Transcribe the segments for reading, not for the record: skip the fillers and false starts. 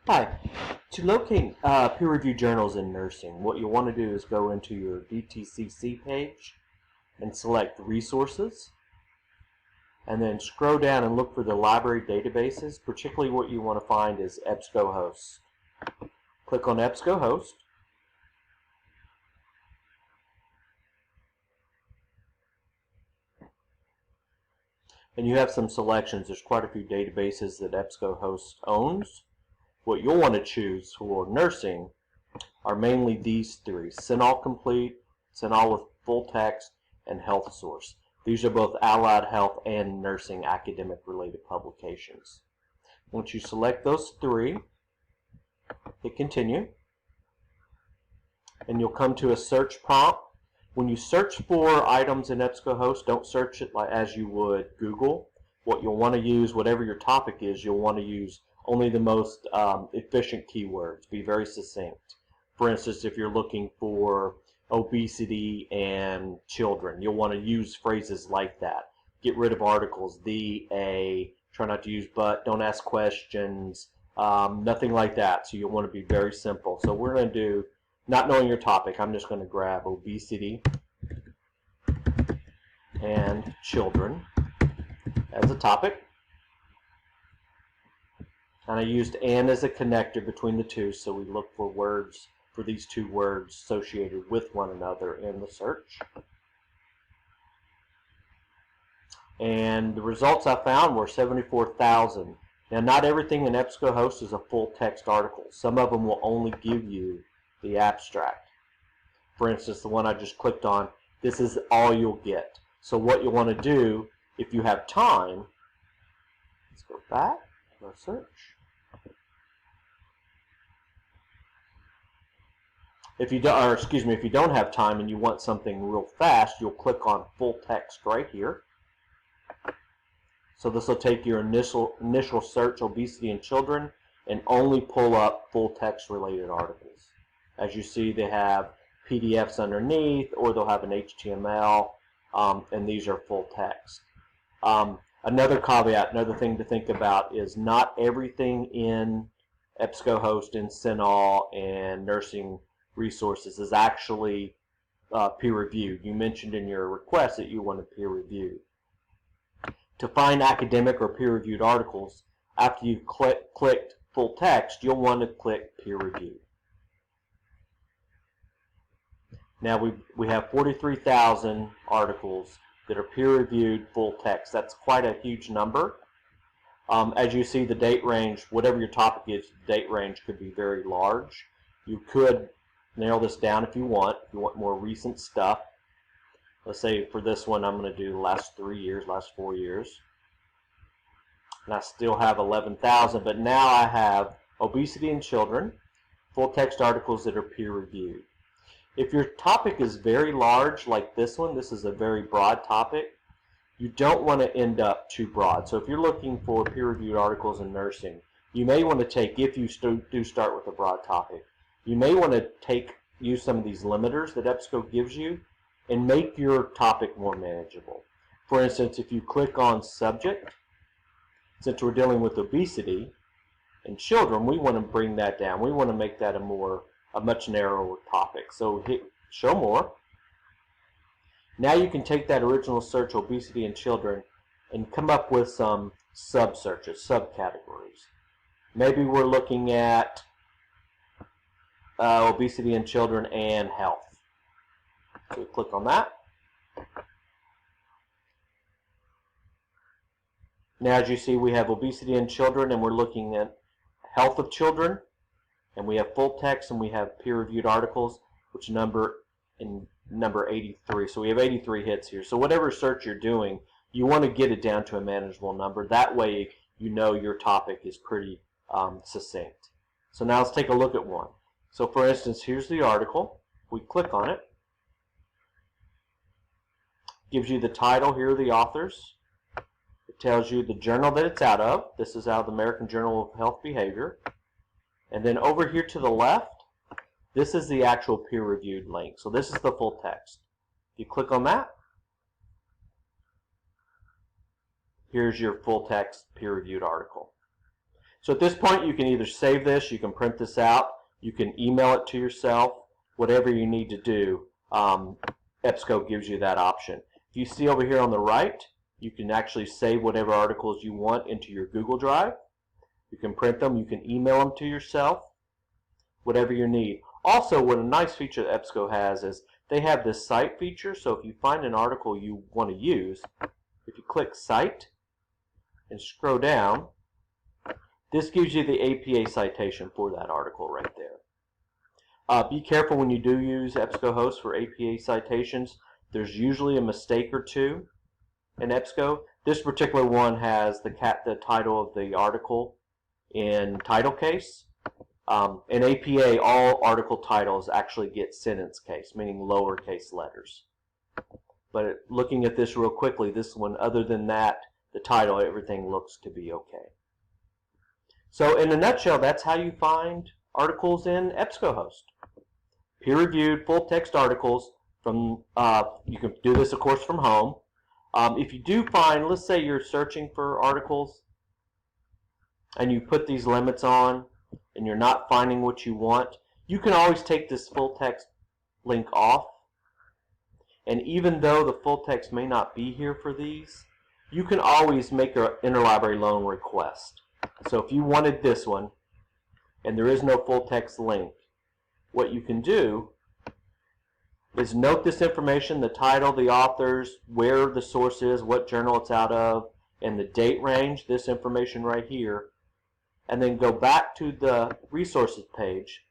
Hi. To locate peer-reviewed journals in nursing, what you'll want to do is go into your DTCC page and select Resources, and then scroll down and look for the library databases. Particularly what you want to find is EBSCOhost. Click on EBSCOhost. And you have some selections. There's quite a few databases that EBSCOhost owns. What you'll want to choose for nursing are mainly these three: CINAHL Complete, CINAHL with full text, and Health Source. These are both allied health and nursing academic related publications. Once you select those three, hit continue, and you'll come to a search prompt. When you search for items in EBSCOhost, don't search it as you would Google. What you'll want to use, whatever your topic is, you'll want to use only the most efficient keywords. Be very succinct. For instance, if you're looking for obesity and children, you'll want to use phrases like that. Get rid of articles, the, a, try not to use but, don't ask questions, nothing like that. So you'll want to be very simple. So we're going to do, not knowing your topic, I'm just going to grab obesity and children as a topic. And I used and as a connector between the two, so we look for words, for these two words associated with one another in the search. And the results I found were 74,000. Now, not everything in EBSCOhost is a full text article. Some of them will only give you the abstract. For instance, the one I just clicked on, this is all you'll get. So what you want to do, if you have time, let's go back, go search. If you don't have time and you want something real fast, you'll click on full text right here. So this will take your initial search, obesity in children, and only pull up full text related articles. As you see, they have PDFs underneath, or they'll have an HTML, and these are full text. Another caveat, another thing to think about is not everything in EBSCOhost and CINAHL and nursing resources is actually peer-reviewed. You mentioned in your request that you wanted peer-reviewed. To find academic or peer-reviewed articles, after you've clicked full text, you'll want to click peer-reviewed. Now we have 43,000 articles that are peer-reviewed full text. That's quite a huge number. As you see, the date range, whatever your topic is, the date range could be very large. You could narrow this down if you want more recent stuff. Let's say for this one, I'm going to do the last 3 years, last 4 years. And I still have 11,000, but now I have obesity in children, full text articles that are peer-reviewed. If your topic is very large, like this one, this is a very broad topic, you don't want to end up too broad. So if you're looking for peer-reviewed articles in nursing, you may want to take, if you do start with a broad topic, you may want to use some of these limiters that EBSCO gives you and make your topic more manageable. For instance, if you click on subject, since we're dealing with obesity in children, we want to bring that down. We want to make that a much narrower topic. So hit show more. Now you can take that original search, obesity in children, and come up with some sub-searches, subcategories. Maybe we're looking at obesity in children and health. So we click on that. Now as you see, we have obesity in children, and we're looking at health of children, and we have full text, and we have peer-reviewed articles, which number 83. So we have 83 hits here. So whatever search you're doing, you want to get it down to a manageable number. That way you know your topic is pretty succinct. So now let's take a look at one. So for instance, here's the article. We click on it. Gives you the title. Here are the authors. It tells you the journal that it's out of. This is out of the American Journal of Health Behavior. And then over here to the left, this is the actual peer-reviewed link. So this is the full text. If you click on that, here's your full text peer-reviewed article. So at this point, you can either save this, you can print this out, you can email it to yourself, whatever you need to do. EBSCO gives you that option. If you see over here on the right, you can actually save whatever articles you want into your Google Drive. You can print them, you can email them to yourself, whatever you need. Also, what a nice feature that EBSCO has is they have this cite feature, so if you find an article you want to use, if you click cite and scroll down, this gives you the APA citation for that article right there. Be careful when you do use EBSCO host for APA citations. There's usually a mistake or two in EBSCO. This particular one has the title of the article in title case. In APA, all article titles actually get sentence case, meaning lowercase letters. But looking at this real quickly, this one, other than that, the title, everything looks to be okay. So in a nutshell, that's how you find articles in EBSCO host. Peer-reviewed, full-text articles from, you can do this, of course, from home. If you do find, let's say you're searching for articles and you put these limits on and you're not finding what you want, you can always take this full-text link off. And even though the full text may not be here for these, you can always make an interlibrary loan request. So if you wanted this one and there is no full text link, what you can do is note this information, the title, the authors, where the source is, what journal it's out of, and the date range, this information right here, and then go back to the resources page.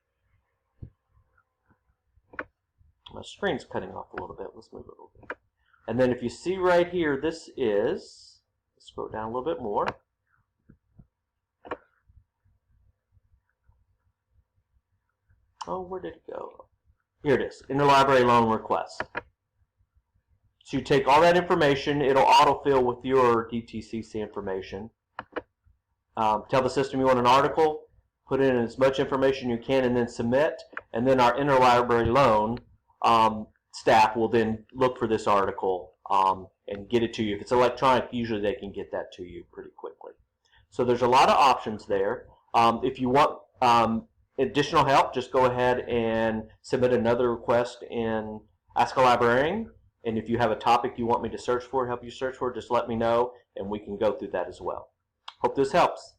My screen's cutting off a little bit. Let's move it a little bit. And then if you see right here, this is, let's scroll down a little bit more. Oh, where did it go? Here it is, interlibrary loan request. So you take all that information, it'll autofill with your DTCC information. Tell the system you want an article, put in as much information you can, and then submit. And then our interlibrary loan staff will then look for this article and get it to you. If it's electronic, usually they can get that to you pretty quickly. So there's a lot of options there. If you want additional help, just go ahead and submit another request in Ask a Librarian. And if you have a topic you want me to search for, help you search for, just let me know, and we can go through that as well. Hope this helps.